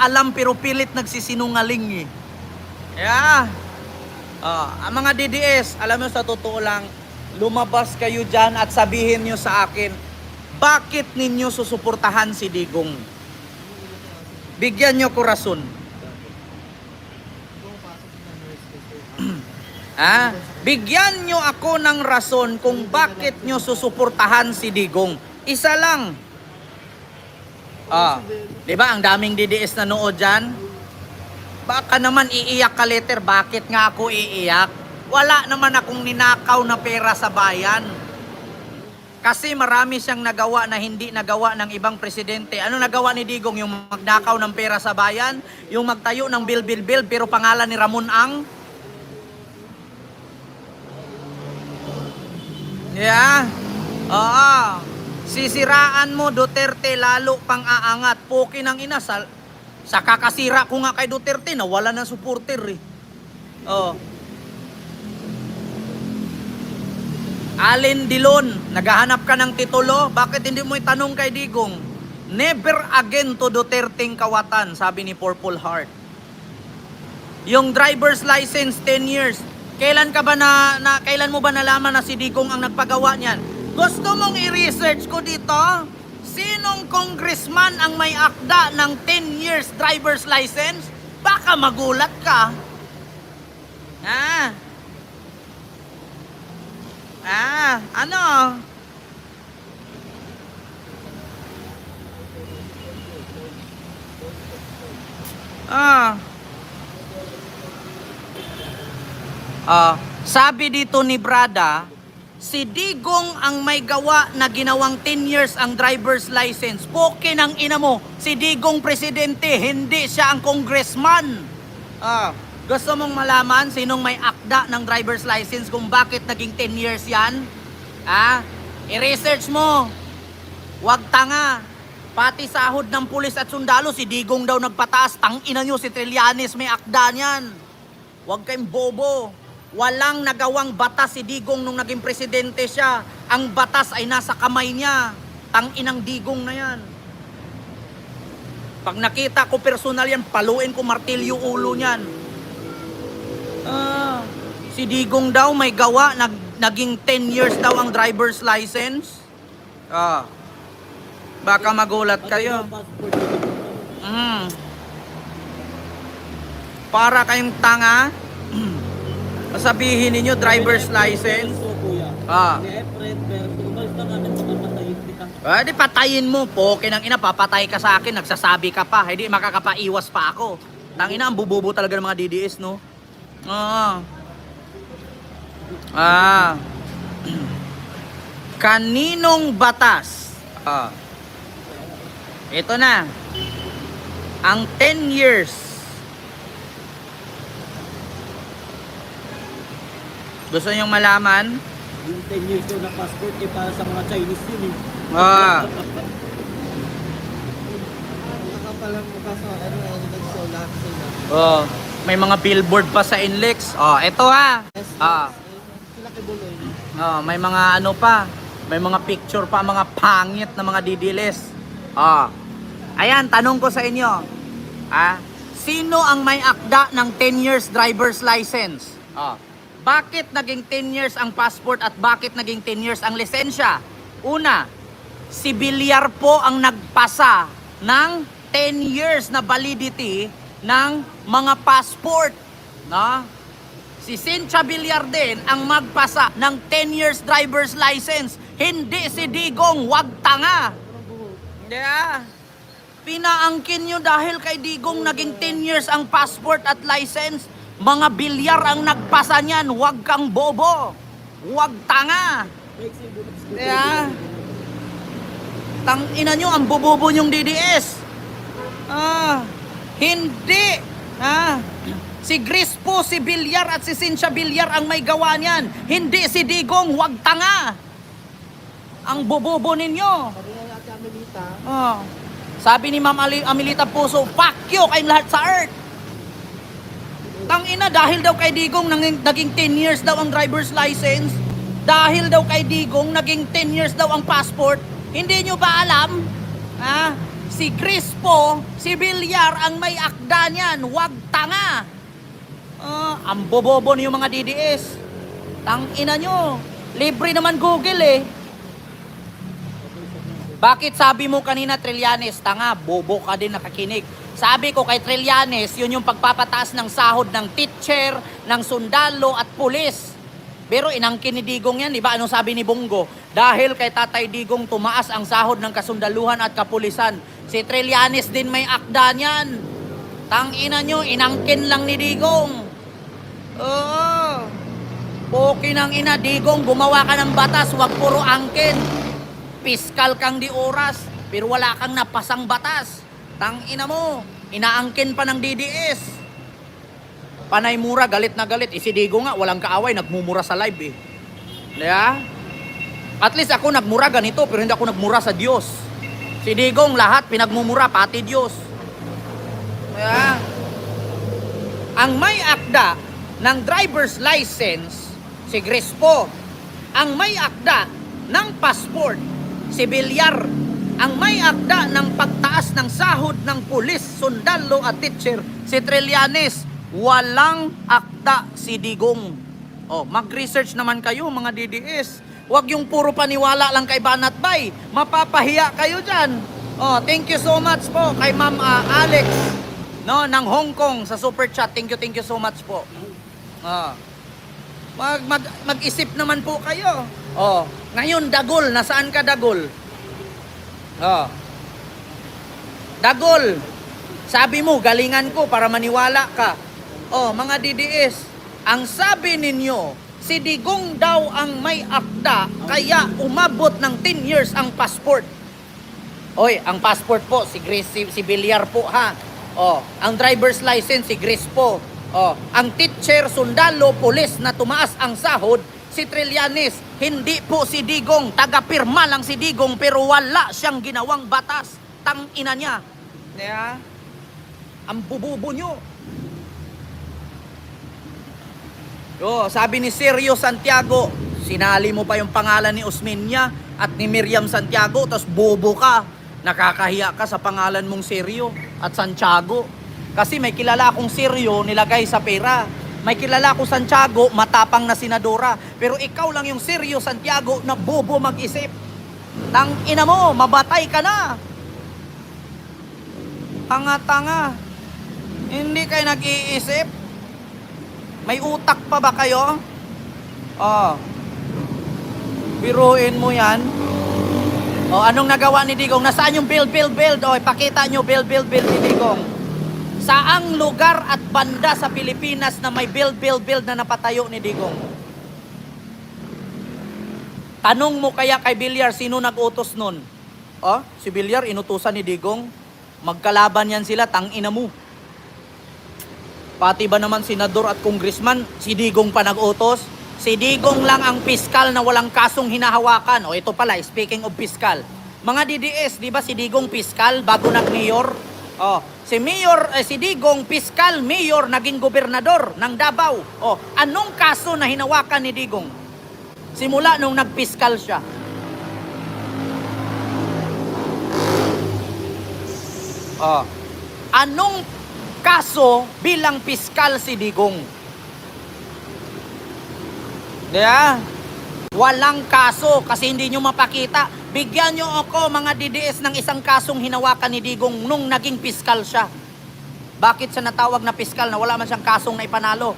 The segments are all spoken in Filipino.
alam pero pilit nagsisinungaling eh. Yeah. Ang mga DDS, alam mo sa totoo lang, lumabas kayo dyan at sabihin nyo sa akin, bakit ninyo susuportahan si Digong? Bigyan nyo ko rason. Bigyan nyo ako ng rason kung bakit nyo susuportahan si Digong. Isa lang. Diba ang daming DDS na nood dyan? Baka naman iiyak ka later, bakit nga ako iiyak? Wala naman akong ninakaw na pera sa bayan. Kasi marami siyang nagawa na hindi nagawa ng ibang presidente. Ano nagawa ni Digong? Yung magnakaw ng pera sa bayan? Yung magtayo ng bill pero pangalan ni Ramon Ang? Yeah. Sisiraan mo Duterte lalo pang aangat. Poki ng ina sa kakasira ko nga kay Duterte, nawala ng supporter eh. Alin Dilon, naghahanap ka ng titulo, bakit hindi mo itanong kay Digong? Never again to Duterteng kawatan, sabi ni Purple Heart. Yung driver's license, 10 years. Kailan kailan mo ba nalaman na si Digong ang nagpagawa niyan? Gusto mong i-research ko dito? Sinong congressman ang may akda ng 10 years driver's license? Baka magulat ka. Ano? Sabi dito ni Brada, si Digong ang may gawa na ginawang 10 years ang driver's license. Poke ng ina mo, si Digong presidente, hindi siya ang congressman. Gusto mong malaman sinong may akda ng driver's license kung bakit naging 10 years yan? I-research mo. Wag tanga. Pati sahod ng pulis at sundalo, si Digong daw nagpataas. Tangina nyo, si Trillanes may akda niyan. Wag kayong bobo. Walang nagawang batas si Digong nung naging presidente siya. Ang batas ay nasa kamay niya. Tanginang Digong na yan. Pag nakita ko personal yan, paluin ko martilyo ulo niyan. Si Digong daw may gawa, naging 10 years daw ang driver's license. Baka magulat kayo. Para kayong tanga. Sabihin ninyo driver's license. Di patayin mo. Poke ng ina, papatay ka sa akin, nagsasabi ka pa. Hindi makakapaiwas pa ako. Tangina, ang bububo talaga ng mga DDS, no? Kaninong batas? Ito na. Ang 10 years. Gusto nyong malaman? Yung 10 years daw na passport para sa mga Chinese yun eh. Nakapalang mukha sa nagsolat sila. May mga billboard pa sa Inlex. Ito ha. Sila kay Buloy. May mga ano pa. May mga picture pa, mga pangit na mga didiles. Ayan, tanong ko sa inyo. Sino ang may akda ng 10 years driver's license? Bakit naging 10 years ang passport at bakit naging 10 years ang lisensya? Una, si Villar po ang nagpasa ng 10 years na validity ng mga passport. Si Cynthia Villar din ang magpasa ng 10 years driver's license. Hindi si Digong, wag tanga. Pinaangkin nyo dahil kay Digong naging 10 years ang passport at license. Mga Villar ang nagpasa niyan, wag kang bobo. Wag tanga. Tangina nyo, ang bobobo nyong DDS. Hindi. Si Grispo, si Villar at si Cynthia Villar ang may gawa niyan. Hindi si Digong, wag tanga. Ang bobobo ninyo. Sabi ni Ma'am Amelita Puso, fuck you kayong lahat sa earth. Tangina, dahil daw kay Digong naging 10 years daw ang driver's license. Dahil daw kay Digong naging 10 years daw ang passport. Hindi nyo ba alam? Si Crispo, si Villar ang may akda niyan, wag tanga. Ang bobobo niyo mga DDS. Tangina nyo. Libre naman Google eh. Bakit sabi mo kanina Trillanes? Tanga, bobo ka din nakakinig. Sabi ko kay Trillanes, yun yung pagpapataas ng sahod ng teacher, ng sundalo at pulis. Pero inangkin ni Digong yan, di ba? Anong sabi ni Bongo? Dahil kay Tatay Digong tumaas ang sahod ng kasundaluhan at kapulisan. Si Trillanes din may akda niyan. Tangina nyo, inangkin lang ni Digong. Oo. Poki ng ina, Digong, gumawa ka ng batas, wag puro angkin. Piskal kang di oras, pero wala kang napasang batas. Tangina mo, inaangkin pa ng DDS. Panay mura, galit na galit. Si Digong nga, walang kaaway, nagmumura sa live eh. Diba? At least ako nagmura ganito, pero hindi ako nagmura sa Diyos. Si Digong, lahat pinagmumura, pati Diyos. Diba? Ang may akda ng driver's license, si Crispo. Ang may akda ng passport, si Villar. Ang may akda ng pagtaas ng sahod ng pulis, sundalo at teacher, si Trillanes. Walang akda si Digong. Mag-research naman kayo mga DDS. Huwag yung puro paniwala lang kay Banat Bay. Mapapahiya kayo dyan. Thank you so much po kay Ma'am Alex ng Hong Kong sa super chat. Thank you so much po. Mag-isip naman po kayo. Ngayon Dagol, nasaan ka Dagol? Dagol, sabi mo galingan ko para maniwala ka. Mga DDS, ang sabi ninyo, si Digong daw ang may akda kaya umabot ng 10 years ang passport. Ang passport po si Villar po ha. Ang driver's license si Crispo. Ang teacher, sundalo, pulis na tumaas ang sahod, si Trillanes. Hindi po si Digong, taga-pirma lang si Digong pero wala siyang ginawang batas. Tangina niya. Yeah. Ang bububo nyo. Sabi ni Sergio Santiago, sinali mo pa yung pangalan ni Osmeña at ni Miriam Santiago, tapos bobo ka. Nakakahiya ka sa pangalan mong Sergio at Santiago. Kasi may kilala akong Sergio nilagay sa pera. May kilala akong Santiago, matapang na senadora. Pero ikaw lang yung Sergio Santiago na bobo mag-isip. Tangina mo, mabatay ka na. Tanga-tanga. Hindi kayo nag-iisip. May utak pa ba kayo? Biruin mo yan. Anong nagawa ni Digong? Nasaan yung build? Ipakita nyo build ni Digong. Saang lugar at banda sa Pilipinas na may build na napatayo ni Digong? Tanong mo kaya kay Villar, sino nag-utos nun? Si Villar, inutusan ni Digong. Magkalaban yan sila, tangina mo. Pati ba naman senador at congressman, si Digong pa nag-utos? Si Digong lang ang piskal na walang kasong hinahawakan. Ito pala, speaking of piskal. Mga DDS, di ba si Digong piskal bago nag-mayor? Si Digong piskal, mayor, naging gobernador ng Davao. Anong kaso na hinawakan ni Digong? Simula nung nagpiskal siya. Anong kaso bilang piskal si Digong? Diba? Walang kaso kasi hindi nyo mapakita. Bigyan nyo ako mga DDS ng isang kasong hinawakan ni Digong nung naging piskal siya. Bakit siya natawag na piskal na wala man siyang kasong na ipanalo?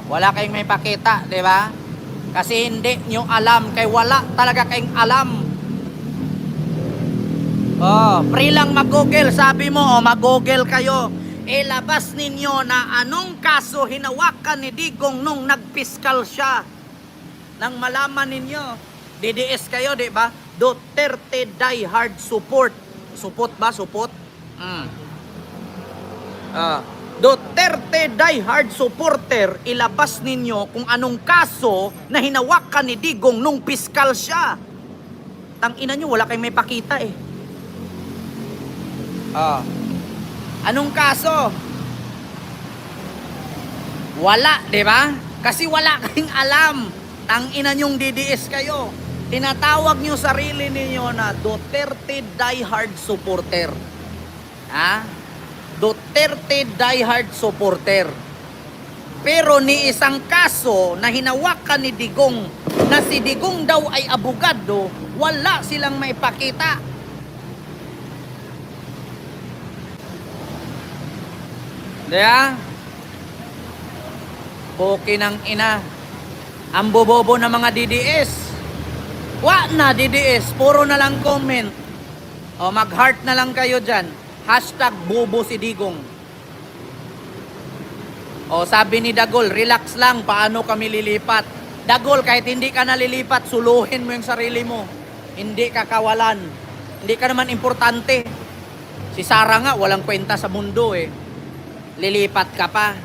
Wala kayong may pakita, diba? Kasi hindi nyo alam, kay wala talaga kayong alam. Free lang mag-google, sabi mo, mag-google kayo. Ilabas ninyo na anong kaso hinawakan ni Digong nung nagpiskal siya. Nang malaman ninyo, DDS kayo, di ba? Duterte die hard support. Support ba? Support? Duterte die hard supporter, ilabas ninyo kung anong kaso na hinawakan ni Digong nung piskal siya. Tangina nyo, wala kayong may pakita eh. Anong kaso? Wala, di ba? Kasi wala kayong alam. Tangina nyong DDS kayo. tinatawag nyo sarili ninyo na Duterte diehard supporter. Ha? Duterte diehard supporter. Pero ni isang kaso na hinawakan ni Digong, na si Digong daw ay abogado, wala silang maipakita. Diba? Okay ng ina. Ang bobobo ng mga DDS. Wa na DDS, puro na lang comment. O mag-heart na lang kayo dyan. Hashtag bobo si Digong. O sabi ni Dagol, relax lang, paano kami lilipat? Dagol, kahit hindi ka nalilipat, suluhin mo yung sarili mo. Hindi ka kawalan. Hindi ka naman importante. Si Sara nga, walang kwenta sa mundo eh. Lilipat ka pa.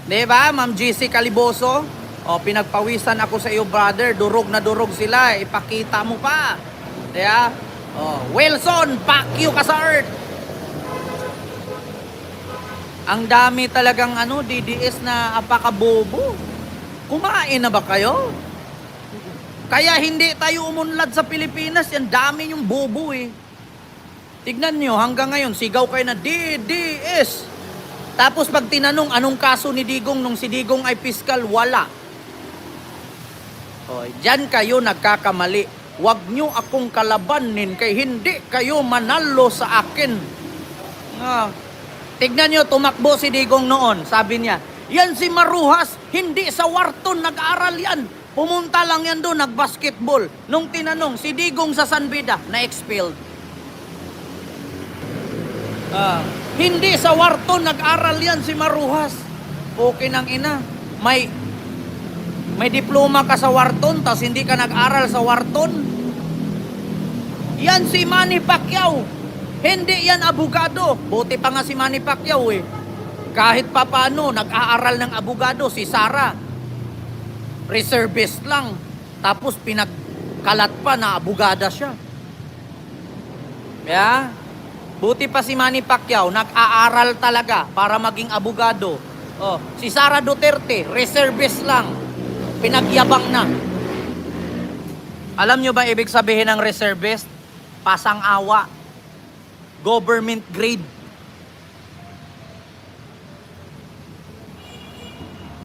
Diba, Ma'am GC Caliboso? O, pinagpawisan ako sa iyo, brother. Durog na durog sila. Ipakita mo pa. Diba? O, Wilson, fuck you ka sa earth. Ang dami talagang DDS na apakabobo. Kumain na ba kayo? Kaya hindi tayo umunlad sa Pilipinas. Yan dami yung bobo eh. Tignan nyo, hanggang ngayon, sigaw kayo na DDS. Tapos pag tinanong anong kaso ni Digong nung si Digong ay piskal, wala. O, dyan kayo nagkakamali. Huwag nyo akong kalabanin kay hindi kayo manalo sa akin. Tignan nyo, tumakbo si Digong noon. Sabi niya, yan si Maruhas, hindi sa Wharton nag-aral yan. Pumunta lang yan doon, nag-basketball. Nung tinanong, si Digong sa San Beda, na-expelled. Hindi sa Wharton nag-aral yan si Maruhas. Okay nang ina. May diploma ka sa Wharton, tapos hindi ka nag-aral sa Wharton. Yan si Manny Pacquiao. Hindi yan abogado. Buti pa nga si Manny Pacquiao eh. Kahit pa paano, nag-aaral ng abogado si Sara. Reservist lang. Tapos pinagkalat pa na abogada siya. Yeah? Buti pa si Manny Pacquiao, nag-aaral talaga para maging abogado. Oh, si Sara Duterte, reservist lang. Pinagyabang na. Alam nyo ba ibig sabihin ng reservist? Pasang-awa. Government grade.